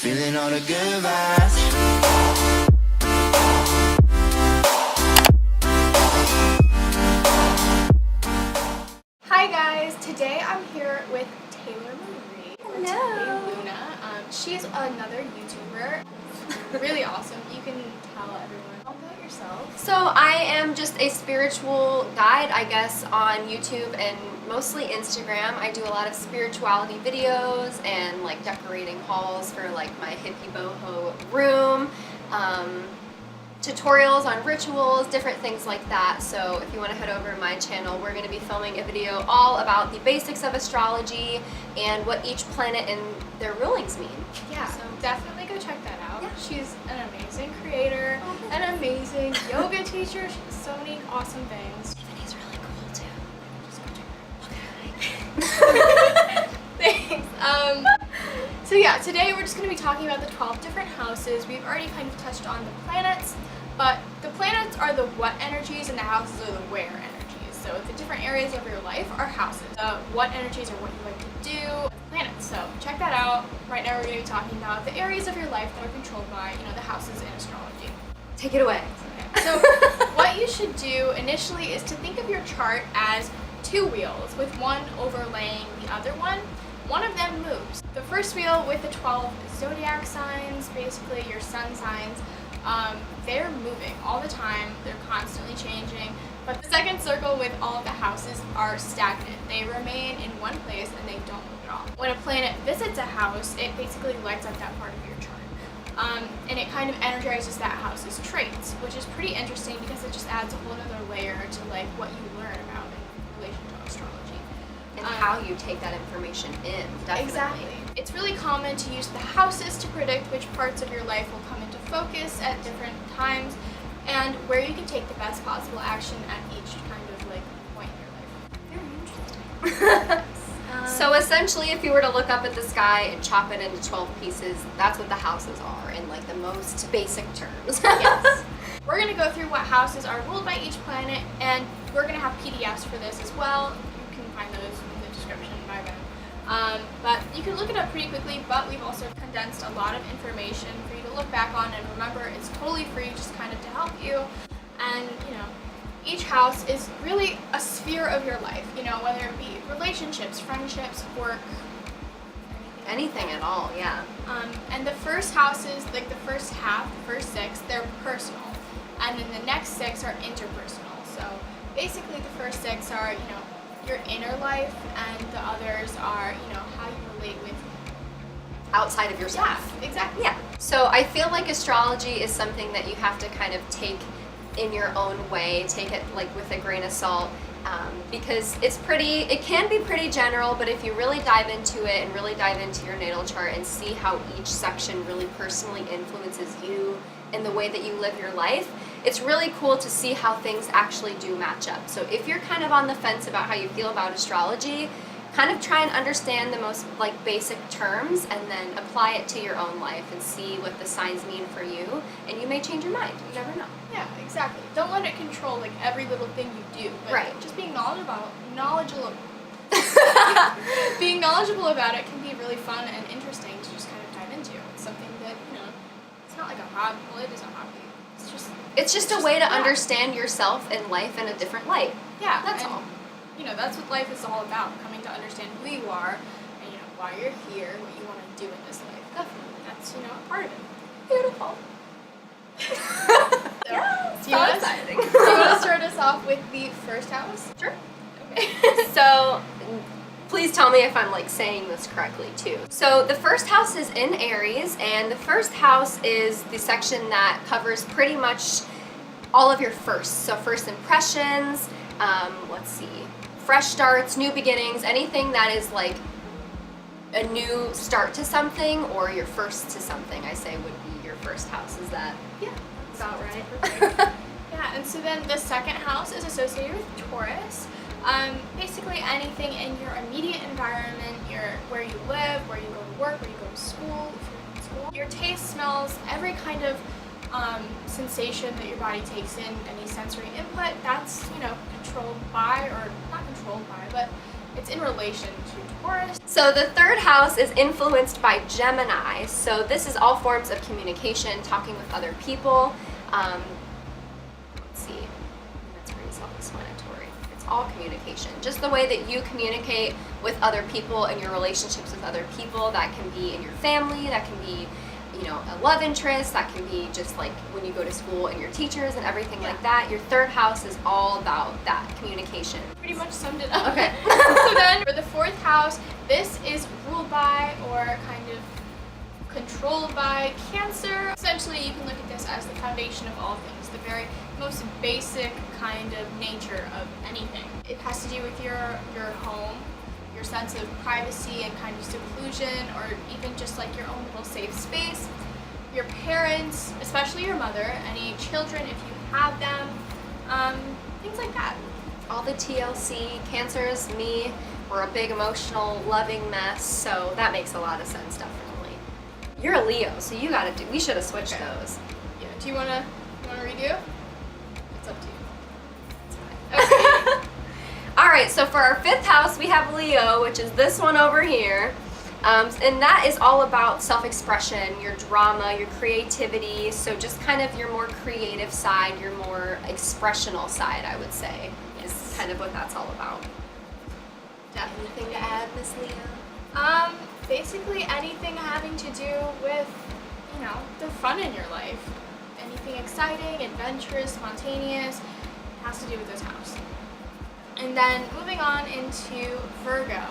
feeling all the good vibes. Hi guys, today I'm here with Taylluna. Hello. She's another YouTuber. Really awesome. You can tell everyone about yourself. So I am just a spiritual guide, I guess, on YouTube and mostly Instagram. I do a lot of spirituality videos and like decorating hauls for like my hippie boho room, tutorials on rituals, different things like that. So if you want to head over to my channel, we're going to be filming a video all about the basics of astrology and what each planet and their rulings mean. Yeah, so definitely go check that out. Yeah. She's an amazing creator, an amazing yoga teacher. She does so many awesome things. Tiffany's really cool too. Just go check her out. Okay. Thanks. So yeah, today we're just going to be talking about the 12 different houses. We've already kind of touched on the planets, but the planets are the what energies and the houses are the where energies. So the different areas of your life are houses. The what energies are what you like to do, planets. So check that out. Right now we're going to be talking about the areas of your life that are controlled by, the houses in astrology. Take it away. Okay. So what you should do initially is to think of your chart as two wheels with one overlaying the other one. One of them moves. The first wheel with the 12 zodiac signs, basically your sun signs, they're moving all the time. They're constantly changing. But the second circle with all of the houses are stagnant. They remain in one place and they don't move at all. When a planet visits a house, it basically lights up that part of your chart. And it kind of energizes that house's traits, which is pretty interesting because it just adds a whole other layer to like what you learn about in relation to astrology. And how you take that information in, definitely. Exactly. It's really common to use the houses to predict which parts of your life will come into focus at different times and where you can take the best possible action at each kind of like point in your life. Very interesting. So essentially, if you were to look up at the sky and chop it into 12 pieces, that's what the houses are in like the most basic terms. Yes. We're going to go through what houses are ruled by each planet, and we're going to have PDFs for this as well. You can find those in the description by then. But you can look it up pretty quickly, but we've also condensed a lot of information for you to look back on, and remember, it's totally free, just kind of to help you. And, each house is really a sphere of your life, whether it be relationships, friendships, work, Anything at all, yeah. And the first houses, like the first half, the first six, they're personal. And then the next six are interpersonal. So basically the first six are, your inner life, and the others are, how you relate with Outside of yourself. Yeah, exactly. Yeah. So I feel like astrology is something that you have to kind of take in your own way, take it like with a grain of salt, because it can be pretty general, but if you really dive into it and really dive into your natal chart and see how each section really personally influences you and the way that you live your life, it's really cool to see how things actually do match up. So if you're kind of on the fence about how you feel about astrology, kind of try and understand the most like basic terms and then apply it to your own life and see what the signs mean for you, and you may change your mind. You never know. Yeah, exactly. Don't let it control like every little thing you do. But Right. just being knowledgeable being knowledgeable about it can be really fun and interesting to just kind of dive into. It's something that, it's not like a hobby. Well, it is a hobby. It's just a way to understand yourself and life in a different light. Yeah, That's and, all. That's what life is all about, coming to understand who you are and, why you're here, what you want to do in this life. Definitely. That's, a part of it. Beautiful. Yeah, So exciting. Do you want to start us off with the first house? Sure. Okay. So, please tell me if I'm like saying this correctly too. So the first house is in Aries, and the first house is the section that covers pretty much all of your firsts. So first impressions, let's see, fresh starts, new beginnings, anything that is like a new start to something or your first to something, I say would be your first house. Is that? Yeah, About right. Yeah, and so then the second house is associated with Taurus. Basically anything in your immediate environment, where you live, where you go to work, where you go to school, if you're in school. Your taste, smells, every kind of sensation that your body takes in, any sensory input, that's, controlled by, or not controlled by, but it's in relation to Taurus. So the third house is influenced by Gemini. So this is all forms of communication, talking with other people. Let's see, that's pretty self-explanatory. It's all communication. Just the way that you communicate with other people and your relationships with other people. That can be in your family, that can be, you know, a love interest, that can be just like when you go to school and your teachers and everything like that. Your third house is all about that communication. Pretty much summed it up. Okay. So then for the fourth house, this is ruled by or kind of controlled by Cancer. Essentially, you can look at this as the foundation of all things, the very most basic kind of nature of anything. It has to do with your home, your sense of privacy and kind of seclusion, or even just like your own little safe space. Your parents, especially your mother, any children if you have them, things like that. All the TLC, Cancers, me, we're a big emotional, loving mess, so that makes a lot of sense, definitely. You're a Leo, so you gotta do, we should have switched those. Yeah, do you wanna redo? It's up to you. It's fine. Okay. Alright, so for our fifth house, we have Leo, which is this one over here. And that is all about self-expression, your drama, your creativity, so just kind of your more creative side, your more expressional side, I would say, is kind of what that's all about. Definitely. Anything to add, Miss Leo? Basically anything having to do with, you know, the fun in your life. Anything exciting, adventurous, spontaneous, has to do with this house. And then moving on into Virgo.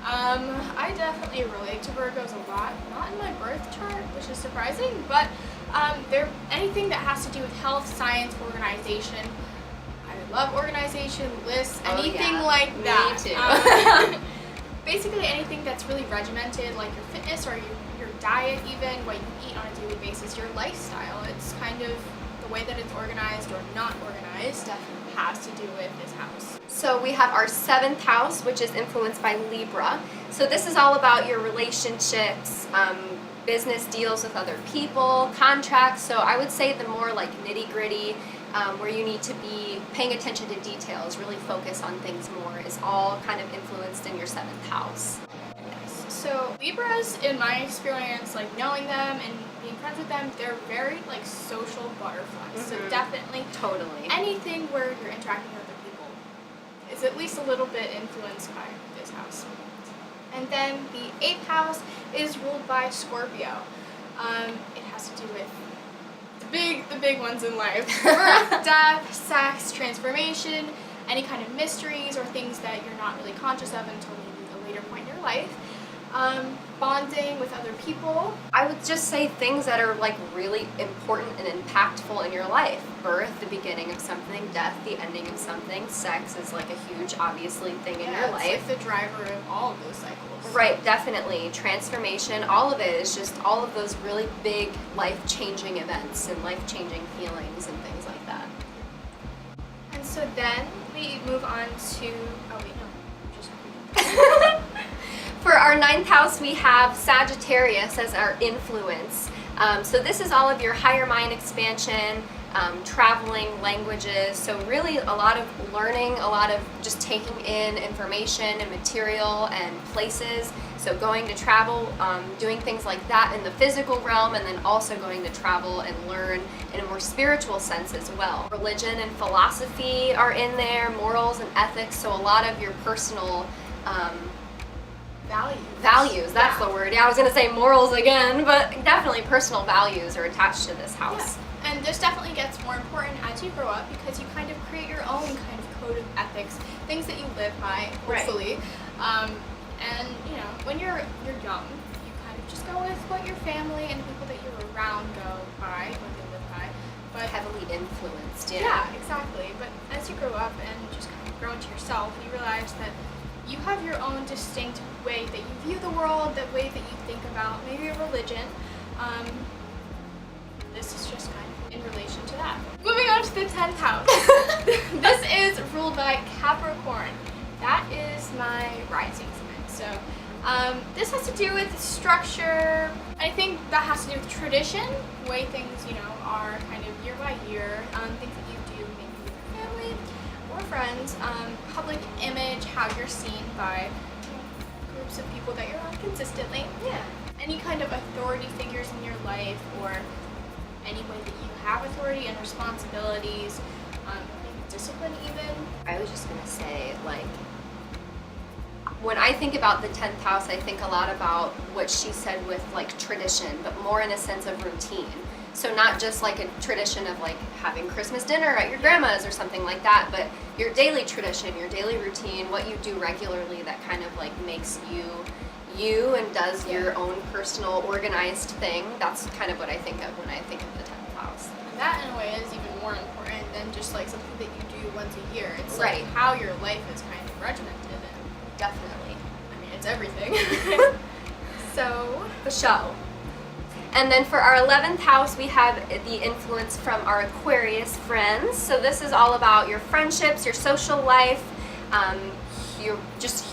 I definitely relate to Virgos a lot, not in my birth chart, which is surprising, but anything that has to do with health, science, organization. I love organization, lists, anything like that. Me too. Basically anything that's really regimented, like your fitness or your diet even, what you eat on a daily basis, your lifestyle. It's kind of the way that it's organized or not organized. Definitely. Has to do with this house. So we have our seventh house, which is influenced by Libra. So this is all about your relationships, business deals with other people, contracts. So I would say the more like nitty-gritty, where you need to be paying attention to details, really focus on things more, is all kind of influenced in your seventh house. Yes. So Libras, in my experience, like knowing them and being friends with them, they're very like social butterflies. So definitely Totally. anything where you're interacting with other people is at least a little bit influenced by this house. And then the eighth house is ruled by Scorpio. It has to do with the big ones in life. Birth, death, sex, transformation, any kind of mysteries or things that you're not really conscious of until maybe a later point in your life. Bonding with other people. I would just say things that are like really important and impactful in your life. Birth, the beginning of something. Death, the ending of something. Sex is like a huge, obviously, thing in your life. It's like the driver of all of those cycles. Right, definitely. Transformation, all of it is just all of those really big life-changing events and life-changing feelings and things like that. And so then we move on to, oh wait, no, just For our ninth house, we have Sagittarius as our influence. So this is all of your higher mind expansion, traveling, languages. So really a lot of learning, a lot of just taking in information and material and places. So going to travel, doing things like that in the physical realm, and then also going to travel and learn in a more spiritual sense as well. Religion and philosophy are in there, morals and ethics. So a lot of your personal values, that's the word. Yeah, I was going to say morals again, but definitely personal values are attached to this house. Yeah. And this definitely gets more important as you grow up because you kind of create your own kind of code of ethics, things that you live by, hopefully. Right. And you know, when you're young, you kind of just go with what your family and the people that you're around go by, what they live by. But heavily influenced, yeah, exactly. But as you grow up and just kind of grow into yourself, you realize that you have your own distinct way that you view the world, the way that you think about maybe a religion. This is just kind of in relation to that. Moving on to the 10th house. This is ruled by Capricorn. That is my rising sign. So this has to do with structure. I think that has to do with tradition, the way things, you know, are kind of year by year, things that you do maybe with your family, or more friends, public image, how you're seen by groups of people that you're on consistently. Yeah. Any kind of authority figures in your life, or any way that you have authority and responsibilities, maybe discipline even. I was just gonna say, like, when I think about the 10th house, I think a lot about what she said with like tradition, but more in a sense of routine. So not just like a tradition of like having Christmas dinner at your grandma's or something like that, but your daily tradition, your daily routine, what you do regularly that kind of like makes you and does your own personal organized thing. That's kind of what I think of when I think of the 10th house. And that in a way is even more important than just like something that you do once a year. It's Right. like how your life is kind of regimented. And, Definitely. I mean, it's everything. So, The show. And then for our 11th house, we have the influence from our Aquarius friends. So this is all about your friendships, your social life,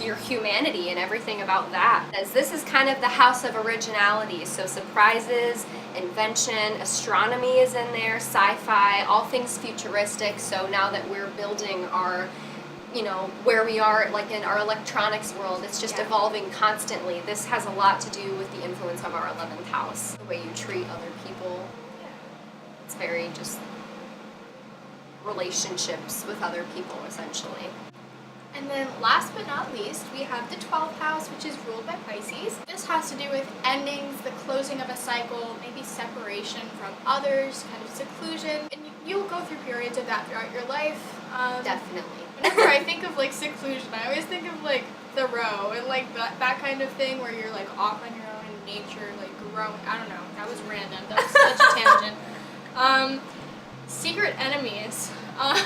your humanity and everything about that. As this is kind of the house of originality. So surprises, invention, astronomy is in there, sci-fi, all things futuristic. So now that we're building our, where we are like in our electronics world, it's just evolving constantly. This has a lot to do with the influence of our 11th house, the way you treat other people. It's very just relationships with other people, essentially. and then last but not least, we have the 12th house, which is ruled by Pisces. This has to do with endings, the closing of a cycle, maybe separation from others, kind of seclusion. And you'll go through periods of that throughout your life. Definitely. Whenever I think of like seclusion, I always think of like Thoreau and like that kind of thing where you're like off on your own in nature, like growing. I don't know. That was random. That was such a tangent. Secret enemies. I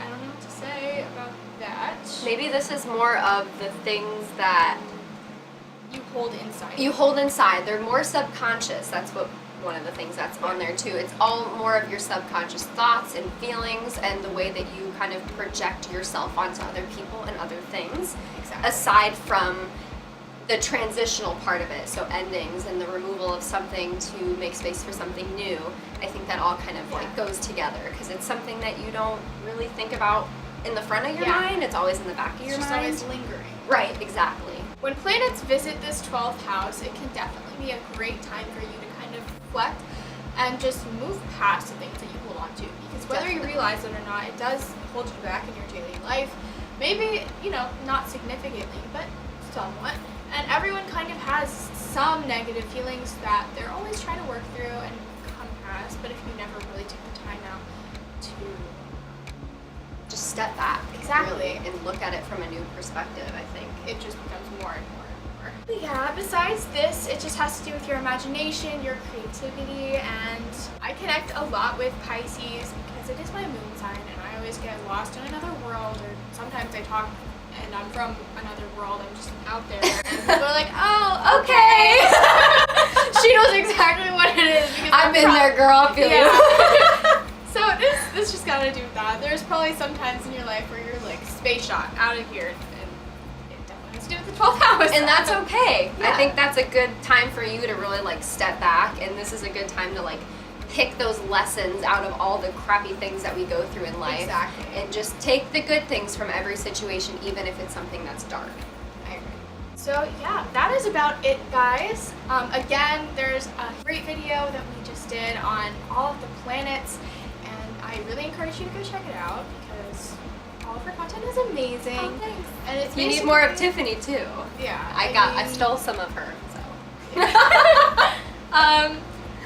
don't know what to say about that. Maybe this is more of the things that You hold inside. you hold inside. They're more subconscious. That's what one of the things that's on there too. It's all more of your subconscious thoughts and feelings and the way that you kind of project yourself onto other people and other things. Exactly. Aside from the transitional part of it, so endings and the removal of something to make space for something new. I think that all kind of like goes together because it's something that you don't really think about in the front of your mind. It's always in the back of your It's just mind. always lingering. Right, exactly. When planets visit this 12th house, it can definitely be a great time for you to kind of reflect and just move past the things that you hold on to. Because whether you realize it or not, it does hold you back in your daily life. Maybe, not significantly, but somewhat. And everyone kind of has some negative feelings that they're always trying to work through and come past. But if you never really take the time out to Just step back, Exactly. really, and look at it from a new perspective, I think. it just becomes more and more and more. But yeah, besides this, it just has to do with your imagination, your creativity, and I connect a lot with Pisces because it is my moon sign, and I always get lost in another world, or sometimes I talk and I'm from another world, I'm just out there, and people are like, oh, okay. She knows exactly what it is. Because I've been there, girl, I feel you. So this just got to do with that. There's probably some times in your life where you're like space shot out of here, and it definitely has to do with the 12th house. And that's okay. Yeah. I think that's a good time for you to really like step back, and this is a good time to like pick those lessons out of all the crappy things that we go through in life. Exactly. And just take the good things from every situation, even if it's something that's dark. I agree. So yeah, that is about it, guys. Again, there's a great video that we just did on all of the planets, and I really encourage you to go check it out because all of her content is amazing. Oh, thanks. And it's You need more of basically- Tiffany too. Yeah. I stole some of her, so.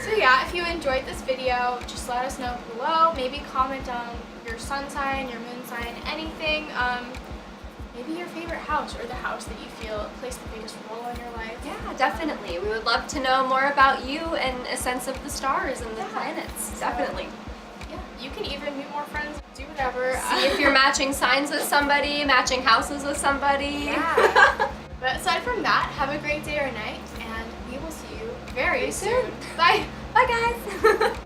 So yeah, if you enjoyed this video, just let us know below. Maybe comment on your sun sign, your moon sign, anything. Maybe your favorite house or the house that you feel plays the biggest role in your life. Yeah, definitely. We would love to know more about you and a sense of the stars and the Yeah. planets. So- Definitely. Yeah, you can even meet more friends, do whatever. See if you're matching signs with somebody, matching houses with somebody. Yeah. But aside from that, have a great day or night, and we will see you very soon. Bye. Bye, guys.